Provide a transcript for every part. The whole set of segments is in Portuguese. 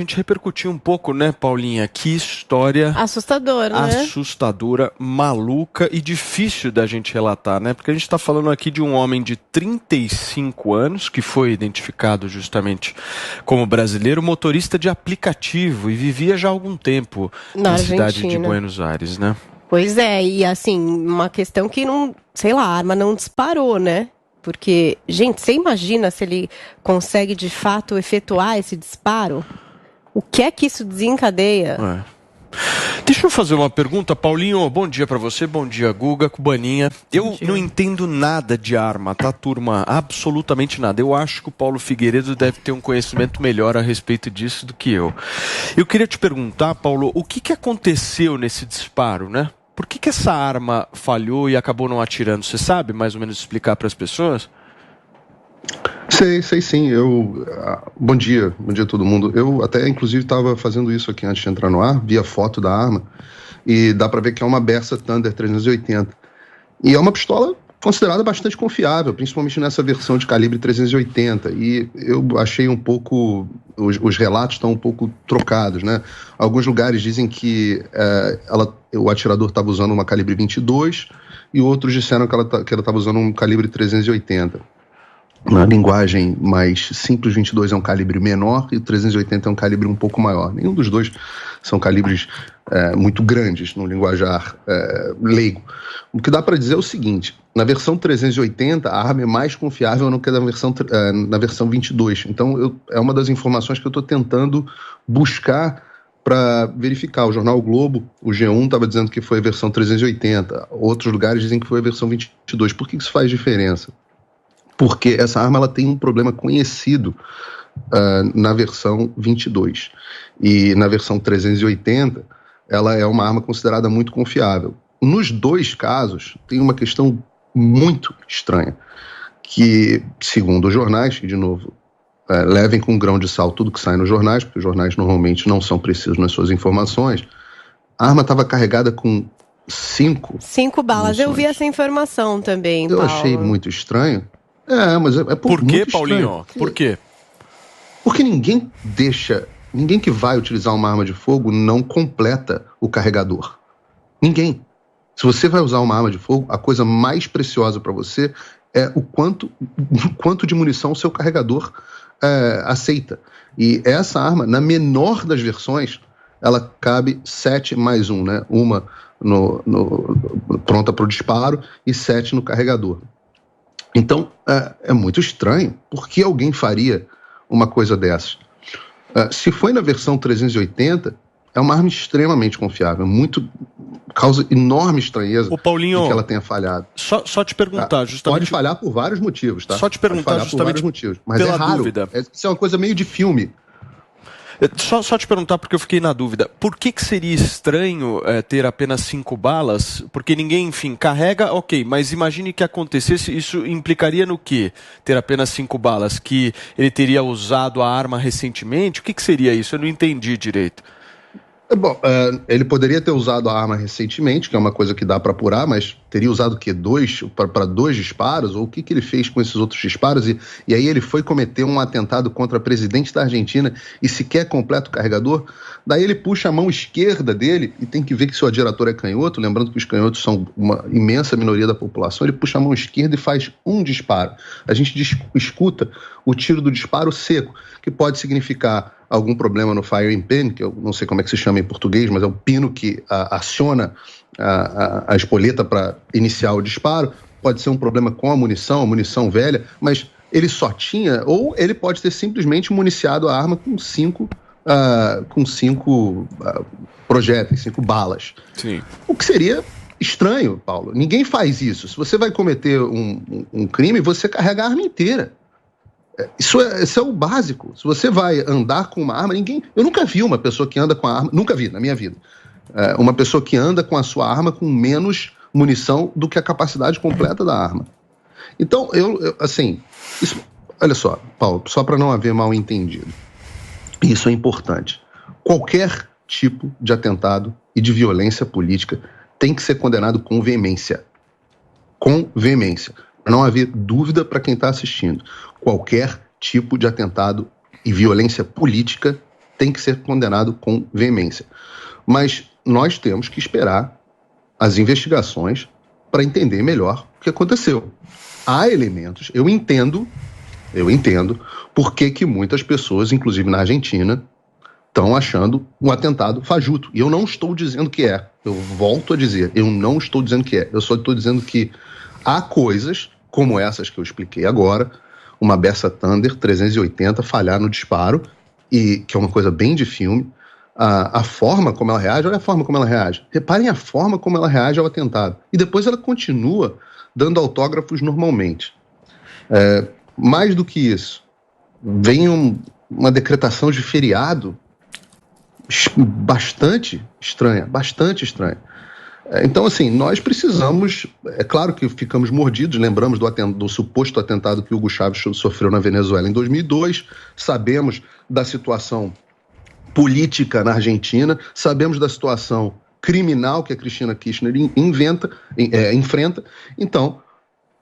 A gente repercutiu um pouco, né, Paulinha? Que história assustadora, né? Assustadora, maluca e difícil da gente relatar, né? Porque a gente está falando aqui de um homem de 35 anos, que foi identificado justamente como brasileiro, motorista de aplicativo e vivia já há algum tempo na cidade de Buenos Aires, né? Pois é, e assim, uma questão que não, sei lá, a arma não disparou, né? Porque, gente, você imagina se ele consegue de fato efetuar esse disparo? O que é que isso desencadeia? Deixa eu fazer uma pergunta, Paulinho. Bom dia pra você, bom dia, Guga, Cubaninha. Eu não entendo nada de arma, tá, turma? Absolutamente nada. Eu acho que o Paulo Figueiredo deve ter um conhecimento melhor a respeito disso do que eu. Eu queria te perguntar, Paulo, o que aconteceu nesse disparo, né? Por que essa arma falhou e acabou não atirando? Você sabe mais ou menos explicar para as pessoas? Sei sim. Bom dia a todo mundo. Eu até, inclusive, estava fazendo isso aqui antes de entrar no ar, vi a foto da arma, e dá para ver que é uma Bersa Thunder 380. E é uma pistola considerada bastante confiável, principalmente nessa versão de calibre 380. E eu achei um pouco... Os relatos estão um pouco trocados, né? Alguns lugares dizem que o atirador estava usando uma calibre 22, e outros disseram que ela estava usando um calibre 380. Na linguagem mais simples, 22 é um calibre menor e o 380 é um calibre um pouco maior. Nenhum dos dois são calibres muito grandes no linguajar leigo. O que dá para dizer é o seguinte: na versão 380 a arma é mais confiável do que na versão 22. Então é uma das informações que eu estou tentando buscar para verificar. O jornal o Globo, o G1, estava dizendo que foi a versão 380. Outros lugares dizem que foi a versão 22. Por que isso faz diferença? Porque essa arma ela tem um problema conhecido na versão 22. E na versão 380, ela é uma arma considerada muito confiável. Nos dois casos, tem uma questão muito estranha, que, segundo os jornais, e de novo, levem com um grão de sal tudo que sai nos jornais, porque os jornais normalmente não são precisos nas suas informações, a arma estava carregada com 5 balas. Munições. Eu vi essa informação também, Eu Paulo. achei muito estranho. Mas por quê, Paulinho? Por quê? Porque ninguém que vai utilizar uma arma de fogo não completa o carregador. Ninguém. Se você vai usar uma arma de fogo, a coisa mais preciosa para você é o quanto de munição o seu carregador aceita. E essa arma, na menor das versões, ela cabe 7 mais 1, né? Uma pronta para o disparo e 7 no carregador. Então, é muito estranho. Por que alguém faria uma coisa dessa? Se foi na versão 380, é uma arma extremamente confiável. Causa enorme estranheza de que ela tenha falhado. Só te perguntar, justamente... Pode falhar por vários motivos, tá? Só te perguntar justamente mas pela é raro. Dúvida. Isso é uma coisa meio de filme. Só te perguntar, porque eu fiquei na dúvida. Por que seria estranho ter apenas 5 balas? Porque ninguém, enfim, carrega, ok, mas imagine que acontecesse, isso implicaria no quê? Ter apenas 5 balas? Que ele teria usado a arma recentemente? O que seria isso? Eu não entendi direito. Bom, ele poderia ter usado a arma recentemente, que é uma coisa que dá para apurar, mas teria usado o quê? Para 2 disparos? Ou o que ele fez com esses outros disparos? E aí ele foi cometer um atentado contra a presidente da Argentina e sequer completa o carregador? Daí ele puxa a mão esquerda dele, e tem que ver que seu atirador é canhoto, lembrando que os canhotos são uma imensa minoria da população, ele puxa a mão esquerda e faz um disparo. A gente escuta o tiro do disparo seco, que pode significar algum problema no firing pin, que eu não sei como é que se chama em português, mas é o pino que aciona a espoleta para iniciar o disparo. Pode ser um problema com a munição velha, mas ele só tinha, ou ele pode ter simplesmente municiado a arma com 5 projéteis, 5 balas. Sim. O que seria estranho, Paulo. Ninguém faz isso. Se você vai cometer um crime, você carrega a arma inteira. Isso é o básico. Se você vai andar com uma arma, eu nunca vi uma pessoa que anda com a arma, nunca vi na minha vida, uma pessoa que anda com a sua arma com menos munição do que a capacidade completa da arma. Então, olha só, Paulo, só para não haver mal entendido, isso é importante. Qualquer tipo de atentado e de violência política tem que ser condenado com veemência. Com veemência. Para não haver dúvida para quem está assistindo. Qualquer tipo de atentado e violência política tem que ser condenado com veemência. Mas nós temos que esperar as investigações para entender melhor o que aconteceu. Há elementos, eu entendo por que muitas pessoas, inclusive na Argentina, estão achando um atentado fajuto. E eu não estou dizendo que é. Eu volto a dizer, eu não estou dizendo que é. Eu só estou dizendo que há coisas, como essas que eu expliquei agora, uma Bersa Thunder 380 falhar no disparo, e que é uma coisa bem de filme, a forma como ela reage, olha a forma como ela reage. Reparem a forma como ela reage ao atentado. E depois ela continua dando autógrafos normalmente. Mais do que isso, vem uma decretação de feriado bastante estranha. Então, assim, nós precisamos... É claro que ficamos mordidos, lembramos do suposto atentado que Hugo Chávez sofreu na Venezuela em 2002, sabemos da situação política na Argentina, sabemos da situação criminal que a Cristina Kirchner enfrenta. Então,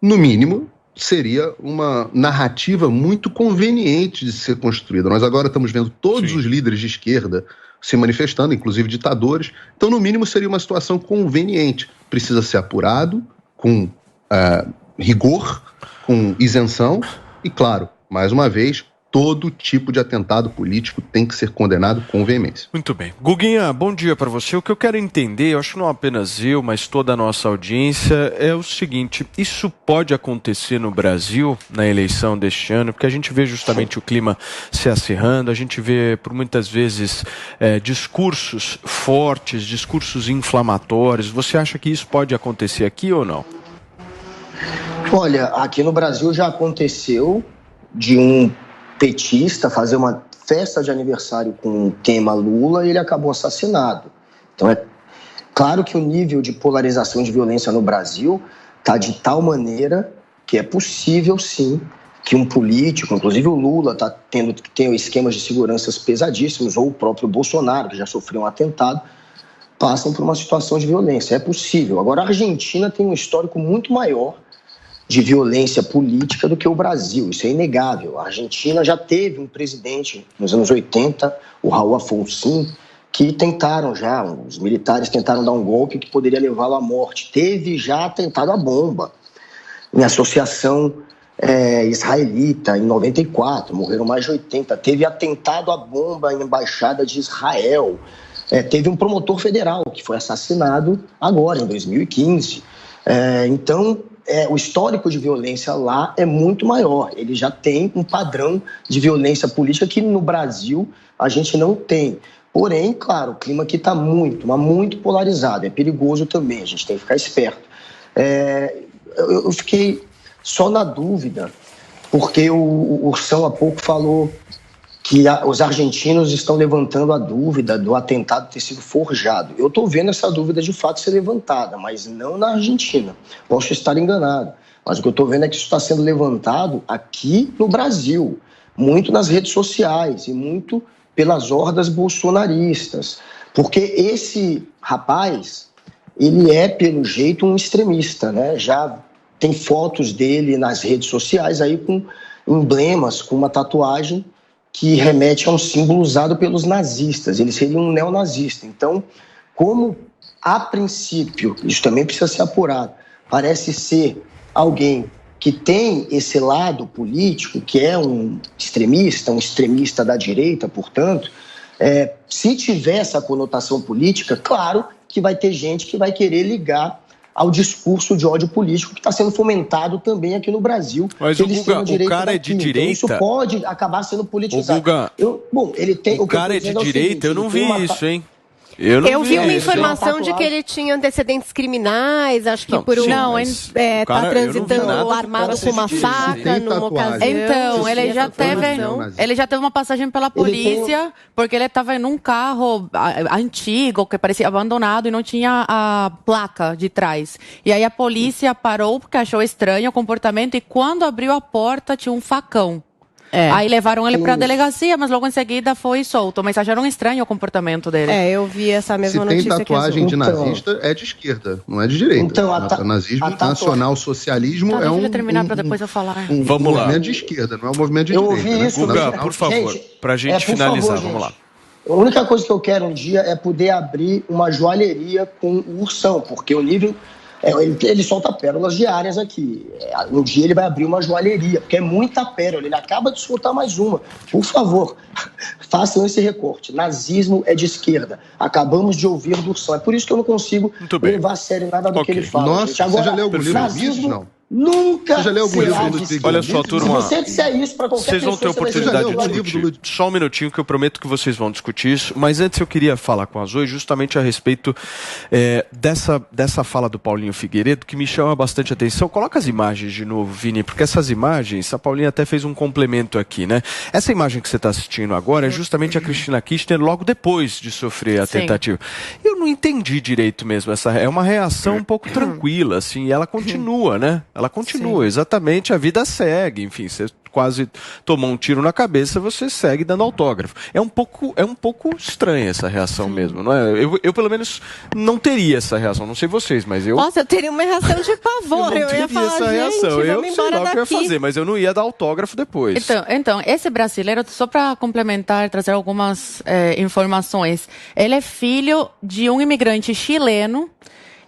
no mínimo, seria uma narrativa muito conveniente de ser construída. Nós agora estamos vendo todos os líderes de esquerda se manifestando, inclusive ditadores. Então, no mínimo, seria uma situação conveniente. Precisa ser apurado com rigor, com isenção e, claro, mais uma vez, todo tipo de atentado político tem que ser condenado com veemência. Muito bem. Guguinha, bom dia para você. O que eu quero entender, eu acho que não apenas eu, mas toda a nossa audiência, é o seguinte: isso pode acontecer no Brasil, na eleição deste ano, porque a gente vê justamente o clima se acirrando, a gente vê, por muitas vezes, discursos fortes, discursos inflamatórios. Você acha que isso pode acontecer aqui ou não? Olha, aqui no Brasil já aconteceu de um petista fazer uma festa de aniversário com o tema Lula e ele acabou assassinado. Então é claro que o nível de polarização de violência no Brasil está de tal maneira que é possível sim que um político, inclusive o Lula está tendo que ter esquemas de seguranças pesadíssimos, ou o próprio Bolsonaro, que já sofreu um atentado, passam por uma situação de violência. É possível. Agora a Argentina tem um histórico muito maior de violência política do que o Brasil, isso é inegável. A Argentina já teve um presidente nos anos 80, o Raul Alfonsín, que os militares tentaram dar um golpe que poderia levá-lo à morte. Teve já atentado à bomba em associação israelita, em 94, morreram mais de 80. Teve atentado à bomba em embaixada de Israel. Teve um promotor federal que foi assassinado agora, em 2015. Então, o histórico de violência lá é muito maior. Ele já tem um padrão de violência política que no Brasil a gente não tem. Porém, claro, o clima aqui está muito polarizado. É perigoso também, a gente tem que ficar esperto. Eu fiquei só na dúvida, porque o Ursão há pouco falou que os argentinos estão levantando a dúvida do atentado ter sido forjado. Eu estou vendo essa dúvida de fato ser levantada, mas não na Argentina. Posso estar enganado, mas o que eu estou vendo é que isso está sendo levantado aqui no Brasil, muito nas redes sociais e muito pelas hordas bolsonaristas. Porque esse rapaz, ele é, pelo jeito, um extremista, né? Já tem fotos dele nas redes sociais aí com emblemas, com uma tatuagem que remete a um símbolo usado pelos nazistas. Ele seria um neonazista. Então, como a princípio, isso também precisa ser apurado, parece ser alguém que tem esse lado político, que é um extremista da direita, portanto, se tiver essa conotação política, claro que vai ter gente que vai querer ligar ao discurso de ódio político que está sendo fomentado também aqui no Brasil. Mas o Guga, o cara é de direita? Então, isso pode acabar sendo politizado. O Guga, o cara é de direita? Eu não vi isso, hein? Eu vi uma informação de que ele tinha antecedentes criminais, acho que tá transitando armado com uma faca numa ocasião. Então, ele já teve uma passagem pela polícia, porque ele estava em um carro antigo, que parecia abandonado e não tinha a placa de trás. E aí a polícia parou porque achou estranho o comportamento e quando abriu a porta tinha um facão. Aí levaram ele para a delegacia, mas logo em seguida foi solto. Mas acharam estranho o comportamento dele. Eu vi essa mesma notícia. Se tem tatuagem de nazista, é de esquerda, não é de direita. Então, nazismo, nacional-socialismo é um terminar para depois eu falar. Vamos lá. Movimento de esquerda, não é um movimento de direita. Eu ouvi isso. Guga, por favor, para a gente finalizar, vamos lá. A única coisa que eu quero um dia é poder abrir uma joalheria com o Ursão, porque o nível... Ele solta pérolas diárias aqui. Um dia ele vai abrir uma joalheria, porque é muita pérola. Ele acaba de soltar mais uma. Por favor, façam esse recorte. Nazismo é de esquerda. Acabamos de ouvir do Ursão. É por isso que eu não consigo levar a sério nada do que ele fala. Nossa, agora, você já leu algum livro nazismo, não? Nunca. Você já leu algum livro do Figueiredo? Olha só, turma. Se você disser isso para qualquer pessoa, vocês vão ter oportunidade de discutir. Só um minutinho que eu prometo que vocês vão discutir isso. Mas antes eu queria falar com a Zoe justamente a respeito dessa fala do Paulinho Figueiredo, que me chama bastante atenção. Coloca as imagens de novo, Vini, porque essas imagens, a Paulinha até fez um complemento aqui, né? Essa imagem que você está assistindo agora é justamente a Cristina Kirchner logo depois de sofrer a tentativa. Eu não entendi direito mesmo. É uma reação um pouco tranquila, assim, e ela continua, né? Ela continua, exatamente, a vida segue, enfim, você quase tomou um tiro na cabeça, você segue dando autógrafo. É um pouco estranha essa reação mesmo, não é? Eu pelo menos não teria essa reação, não sei vocês, mas eu... Nossa, eu teria uma reação de pavor, eu ia falar, essa reação. Eu sei lá o que eu ia fazer, mas eu não ia dar autógrafo depois. Então esse brasileiro, só para complementar, trazer algumas informações, ele é filho de um imigrante chileno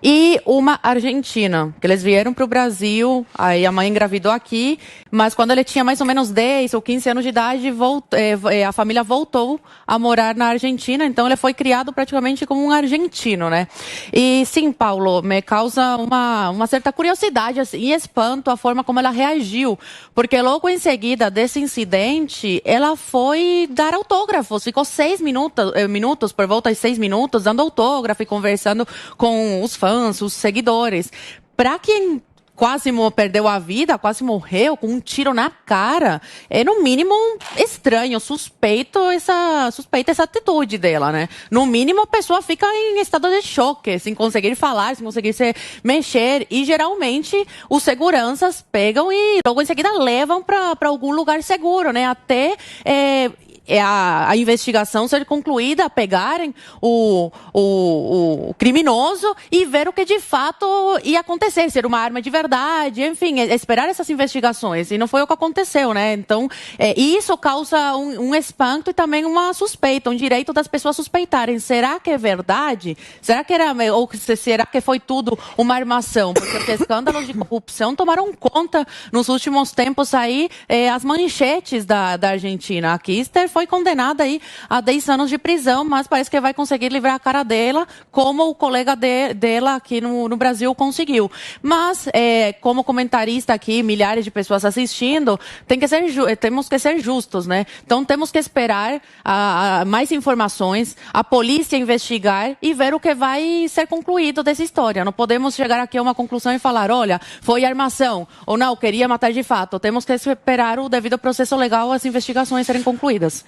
e uma argentina, que eles vieram para o Brasil, aí a mãe engravidou aqui, mas quando ele tinha mais ou menos 10 ou 15 anos de idade, a família voltou a morar na Argentina, então ele foi criado praticamente como um argentino, né? E sim, Paulo, me causa uma certa curiosidade assim, e espanto a forma como ela reagiu, porque logo em seguida desse incidente, ela foi dar autógrafos, ficou 6 minutos, por volta de 6 minutos, dando autógrafo e conversando com os fãs, os seguidores. Para quem quase perdeu a vida, quase morreu com um tiro na cara, é no mínimo estranho, suspeita essa atitude dela, né? No mínimo a pessoa fica em estado de choque, sem conseguir falar, sem conseguir se mexer, e geralmente os seguranças pegam e logo em seguida levam para algum lugar seguro, né? Até a investigação ser concluída, pegarem o criminoso e ver o que de fato ia acontecer, ser uma arma de verdade, enfim, esperar essas investigações. E não foi o que aconteceu, né? Então, isso causa um espanto e também uma suspeita, um direito das pessoas suspeitarem. Será que é verdade? Será que foi tudo uma armação? Porque os escândalos de corrupção tomaram conta nos últimos tempos aí, as manchetes da Argentina. A Kirchner foi condenada aí a 10 anos de prisão, mas parece que vai conseguir livrar a cara dela, como o colega dela aqui no Brasil conseguiu. Mas, como comentarista aqui, milhares de pessoas assistindo, temos que ser justos, né? Então, temos que esperar mais informações, a polícia investigar e ver o que vai ser concluído dessa história. Não podemos chegar aqui a uma conclusão e falar, olha, foi armação, ou não, queria matar de fato. Temos que esperar o devido processo legal, as investigações serem concluídas.